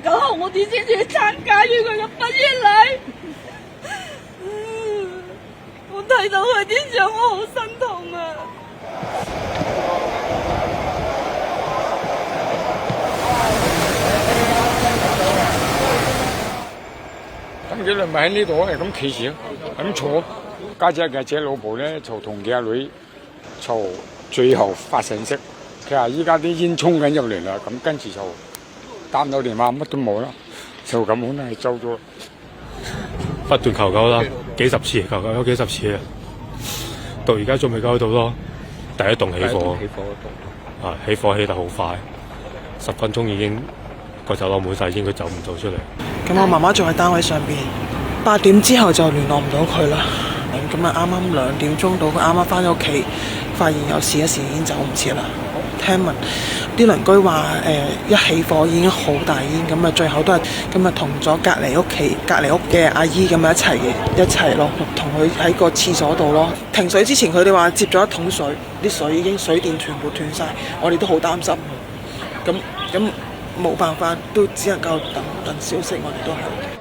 9號我哋先至去參加完佢嘅畢業禮。我睇到佢啲相，我好心痛啊！咁佢哋咪喺呢度係咁企住，咁坐。家姐嘅姐老婆咧就同佢阿女就最後發信息，佢話依家啲煙衝緊入嚟啦，咁跟住就打唔到電話，乜都冇啦，就咁可能係走咗。不斷求救啦，幾十次求救咗幾十次啊，到而家仲未救到咯。第一棟起火，起火起得好快，10分鐘已經個走廊滿晒煙，佢走唔到出嚟。咁我媽媽仲喺單位上邊，8點之後就聯絡唔到佢啦。咁啊啱啱2點鐘到，佢啱啱翻咗屋企，發現有事，已經走唔切啦。聽聞啲鄰居話一起火已經好大煙，咁啊最後都係咁啊同咗隔離屋嘅阿姨咁樣一齊咯，同佢喺個廁所度咯。停水之前佢哋話接咗1桶水，啲水已經水電全部斷晒，我哋都好擔心。咁冇辦法，都只能夠等消息，我哋都係。